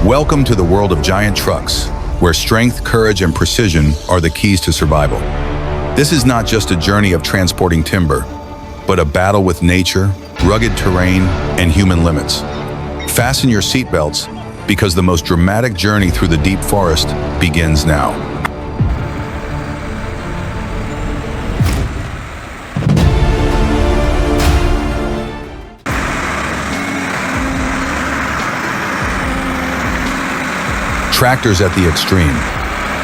Welcome to the world of giant trucks, where strength, courage, and precision are the keys to survival. This is not just a journey of transporting timber, but a battle with nature, rugged terrain, and human limits. Fasten your seatbelts, because the most dramatic journey through the deep forest begins now. Tractors at the extreme.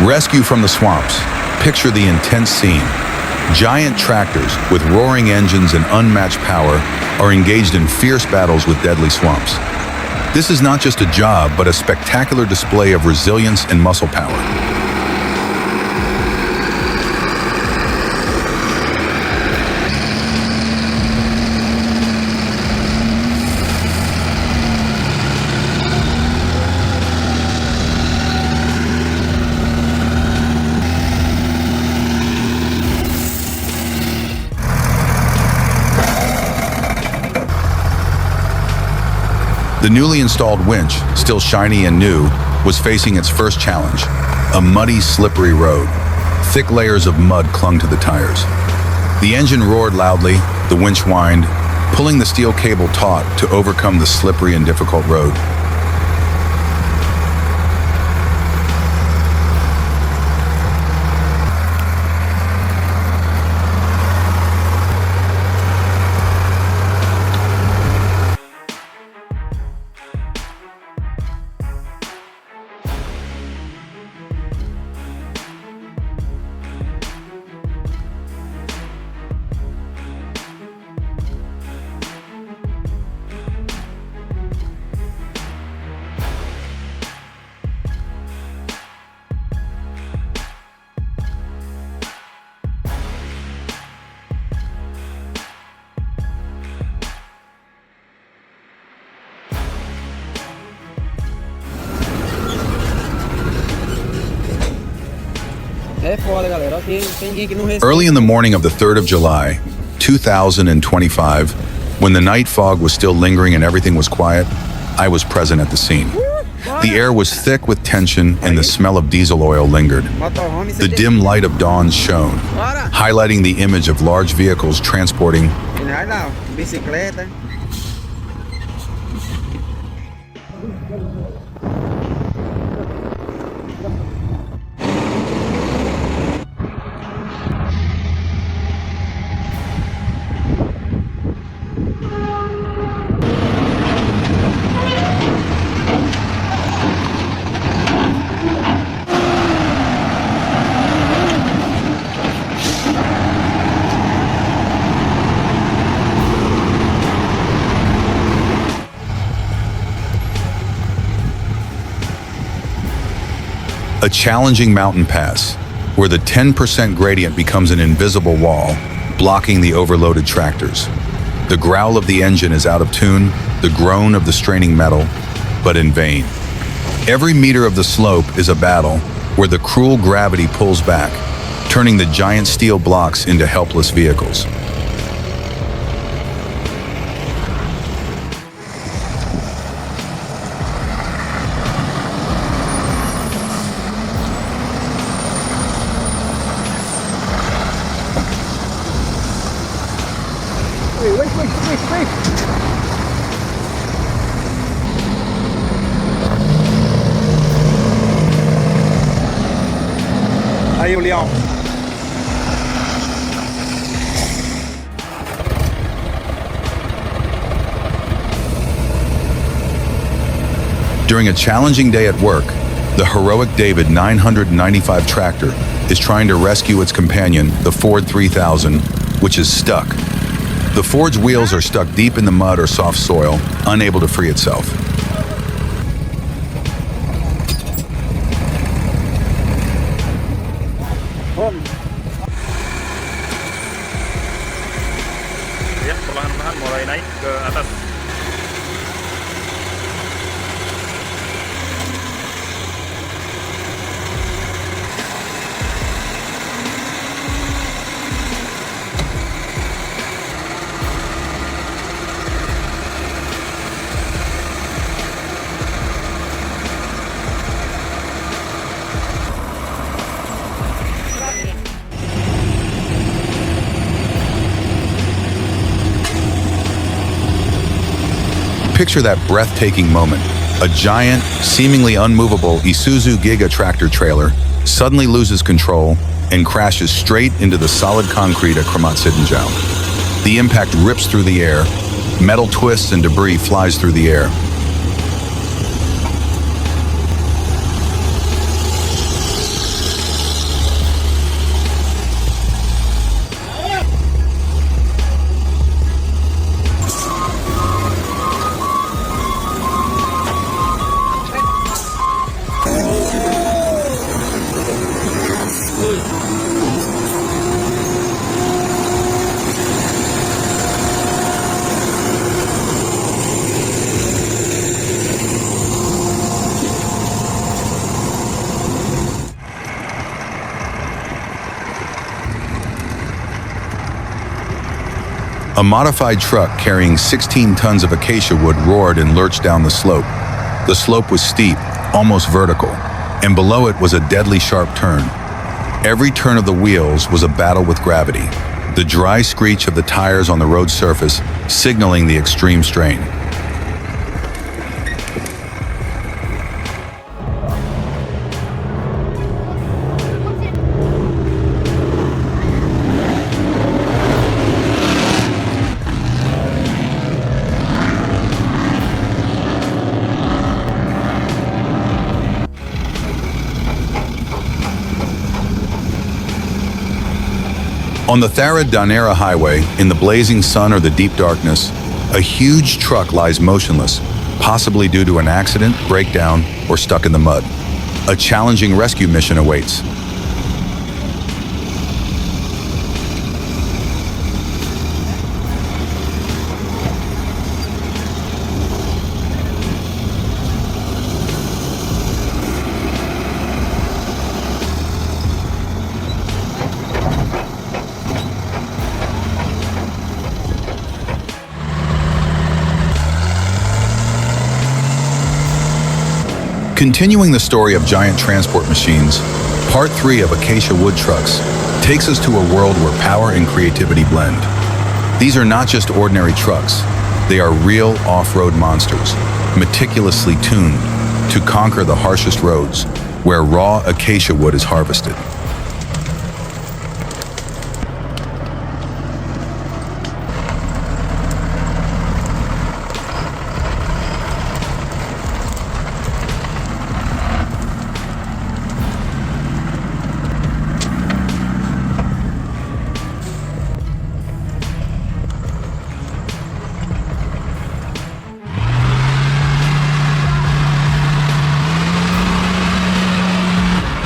Rescue from the swamps. Picture the intense scene. Giant tractors with roaring engines and unmatched power are engaged in fierce battles with deadly swamps. This is not just a job, but a spectacular display of resilience and muscle power. The newly installed winch, still shiny and new, was facing its first challenge, a muddy, slippery road. Thick layers of mud clung to the tires. The engine roared loudly, the winch whined, pulling the steel cable taut to overcome the slippery and difficult road. Early in the morning of the 3rd of July, 2025, when the night fog was still lingering and everything was quiet, I was present at the scene. The air was thick with tension and the smell of diesel oil lingered. The dim light of dawn shone, highlighting the image of large vehicles transporting a challenging mountain pass, where the 10% gradient becomes an invisible wall, blocking the overloaded tractors. The growl of the engine is out of tune, the groan of the straining metal, but in vain. Every meter of the slope is a battle, where the cruel gravity pulls back, turning the giant steel blocks into helpless vehicles. Wait. Aí, Leão. During a challenging day at work, the heroic David 995 tractor is trying to rescue its companion, the Ford 3000, which is stuck. The Ford's wheels are stuck deep in the mud or soft soil, unable to free itself. Ya, perlahan-lahan mulai naik ke atas. Picture that breathtaking moment. A giant, seemingly unmovable Isuzu Giga tractor trailer suddenly loses control and crashes straight into the solid concrete at Kramat-Sittenjau. The impact rips through the air, metal twists and debris flies through the air. A modified truck carrying 16 tons of acacia wood roared and lurched down the slope. The slope was steep, almost vertical, and below it was a deadly sharp turn. Every turn of the wheels was a battle with gravity, the dry screech of the tires on the road surface signaling the extreme strain. On the Thara-Danera highway, in the blazing sun or the deep darkness, a huge truck lies motionless, possibly due to an accident, breakdown, or stuck in the mud. A challenging rescue mission awaits. Continuing the story of giant transport machines, Part 3 of Acacia Wood Trucks takes us to a world where power and creativity blend. These are not just ordinary trucks, they are real off-road monsters, meticulously tuned to conquer the harshest roads, where raw acacia wood is harvested.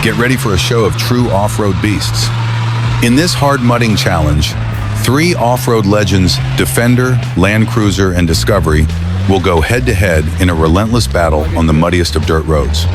Get ready for a show of true off-road beasts. In this hard mudding challenge, 3 off-road legends, Defender, Land Cruiser, and Discovery, will go head-to-head in a relentless battle on the muddiest of dirt roads.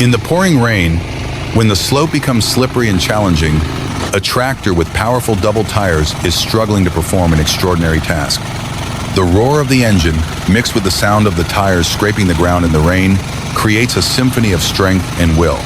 In the pouring rain, when the slope becomes slippery and challenging, a tractor with powerful double tires is struggling to perform an extraordinary task. The roar of the engine, mixed with the sound of the tires scraping the ground in the rain, creates a symphony of strength and will.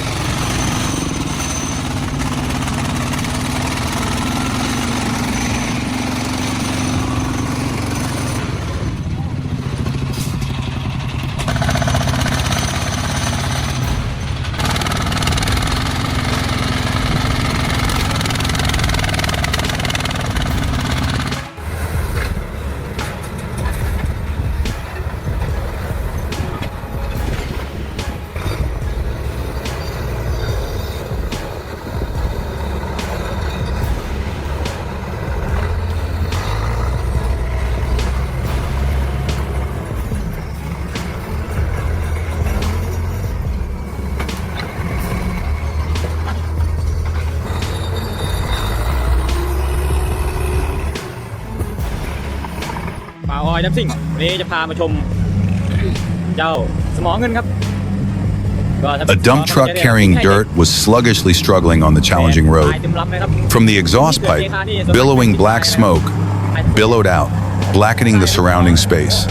อยน้ำซิ่งวันนี้จะพามาชมเจ้าสมอเงินครับ A dump truck carrying dirt was sluggishly struggling on the challenging road. From the exhaust pipe, billowing black smoke billowed out, blackening the surrounding space,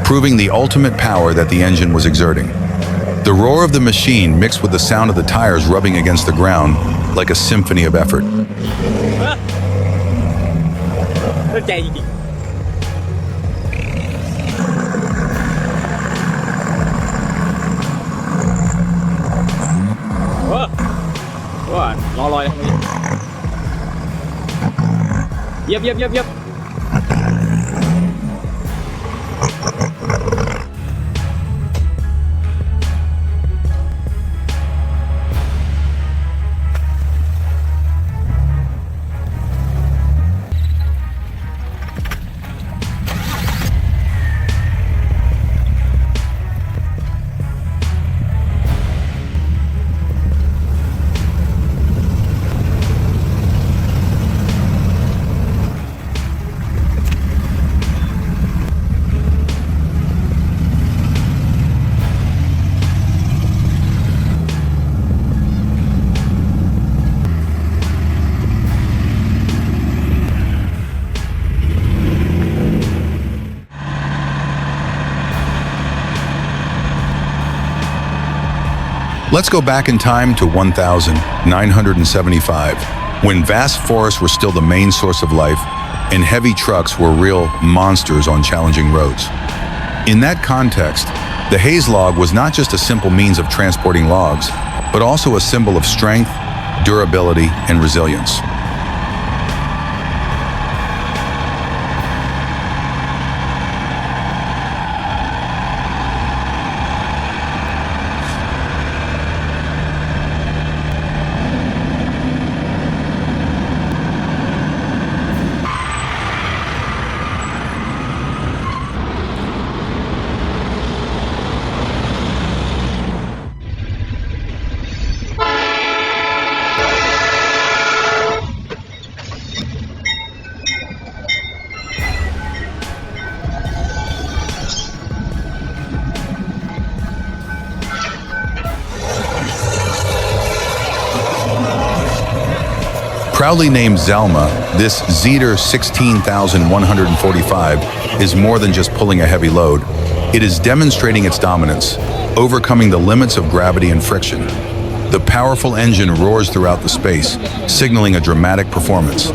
proving the ultimate power that the engine was exerting. The roar of the machine mixed with the sound of the tires rubbing against the ground like a symphony of effort. เลิกใจจริงๆว่ารอลอยเยียบเยียบเยียบเยียบ Let's go back in time to 1975, when vast forests were still the main source of life and heavy trucks were real monsters on challenging roads. In that context, the haze log was not just a simple means of transporting logs, but also a symbol of strength, durability, and resilience. Proudly named Zelma, this Zetor 16145 is more than just pulling a heavy load. It is demonstrating its dominance, overcoming the limits of gravity and friction. The powerful engine roars throughout the space, signaling a dramatic performance.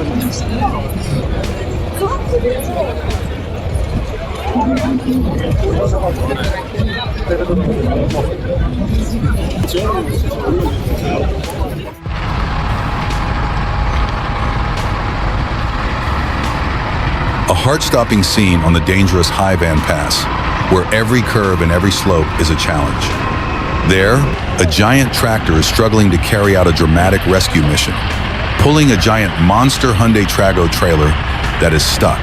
A heart-stopping scene on the dangerous Highvan Pass, where every curve and every slope is a challenge. There, a giant tractor is struggling to carry out a dramatic rescue mission, pulling a giant monster Hyundai Trago trailer that is stuck.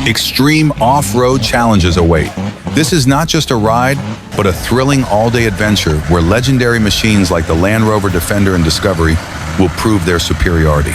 Extreme off-road challenges await. This is not just a ride, but a thrilling all-day adventure where legendary machines like the Land Rover Defender and Discovery will prove their superiority.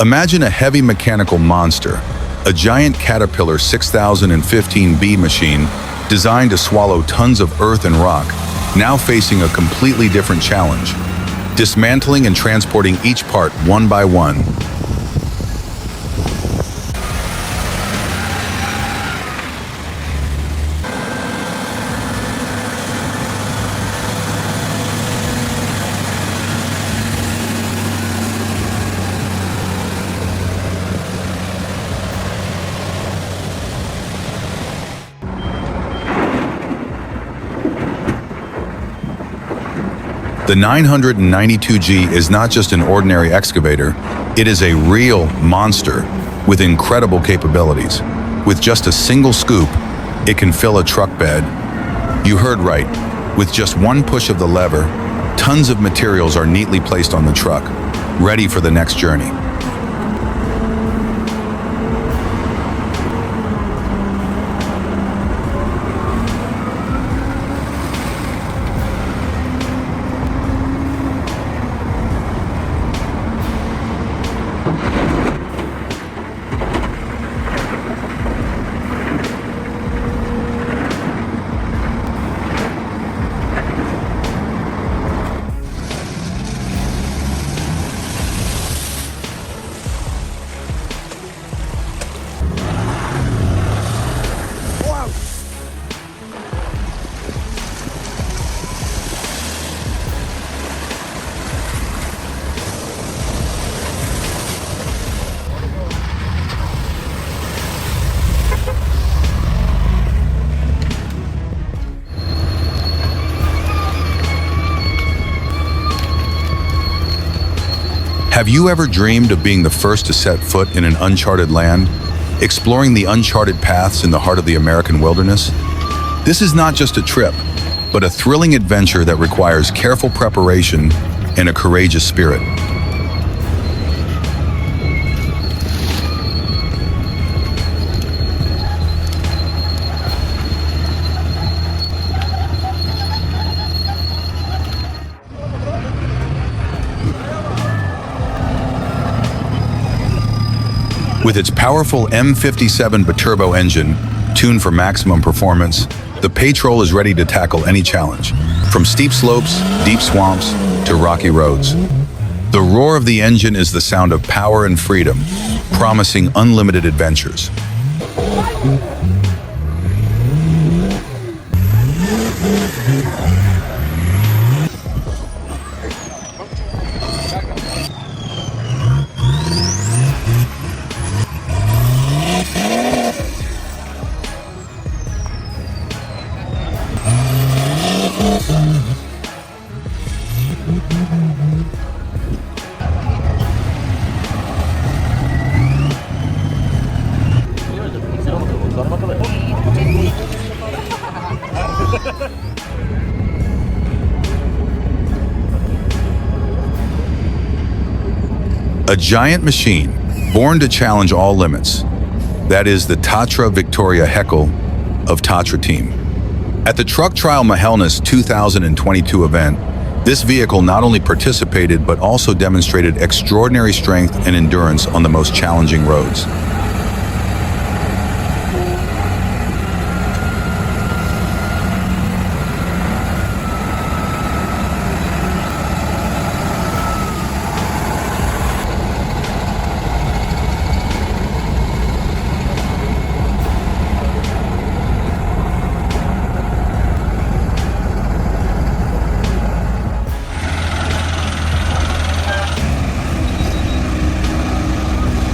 Imagine a heavy mechanical monster, a giant Caterpillar 6015B machine designed to swallow tons of earth and rock, now facing a completely different challenge, dismantling and transporting each part one by one. The 992G is not just an ordinary excavator, it is a real monster with incredible capabilities. With just a single scoop, it can fill a truck bed. You heard right. With just one push of the lever, tons of materials are neatly placed on the truck, ready for the next journey. Have you ever dreamed of being the first to set foot in an uncharted land, exploring the uncharted paths in the heart of the American wilderness? This is not just a trip, but a thrilling adventure that requires careful preparation and a courageous spirit. With its powerful M57 biturbo engine, tuned for maximum performance, the Patrol is ready to tackle any challenge, from steep slopes, deep swamps, to rocky roads. The roar of the engine is the sound of power and freedom, promising unlimited adventures. A giant machine, born to challenge all limits. That is the Tatra Victoria Heckel of Tatra Team. At the Truck Trial Mahelnis 2022 event, this vehicle not only participated but also demonstrated extraordinary strength and endurance on the most challenging roads.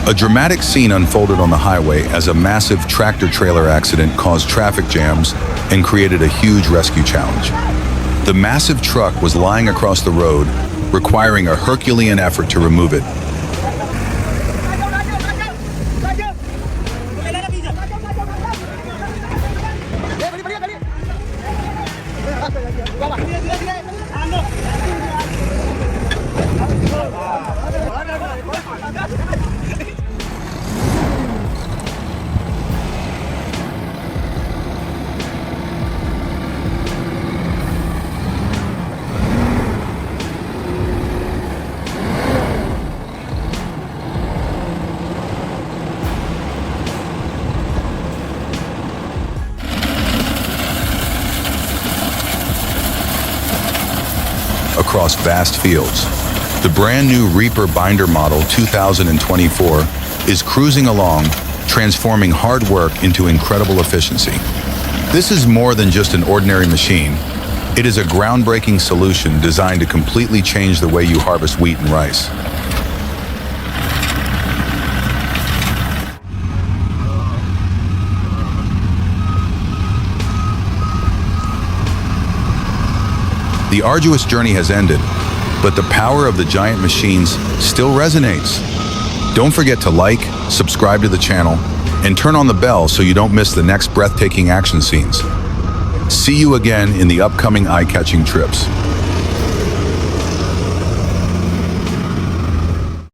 A dramatic scene unfolded on the highway as a massive tractor-trailer accident caused traffic jams and created a huge rescue challenge. The massive truck was lying across the road, requiring a Herculean effort to remove it. Across vast fields. The brand new Reaper Binder Model 2024 is cruising along, transforming hard work into incredible efficiency. This is more than just an ordinary machine. It is a groundbreaking solution designed to completely change the way you harvest wheat and rice. The arduous journey has ended, but the power of the giant machines still resonates. Don't forget to like, subscribe to the channel, and turn on the bell so you don't miss the next breathtaking action scenes. See you again in the upcoming eye-catching trips.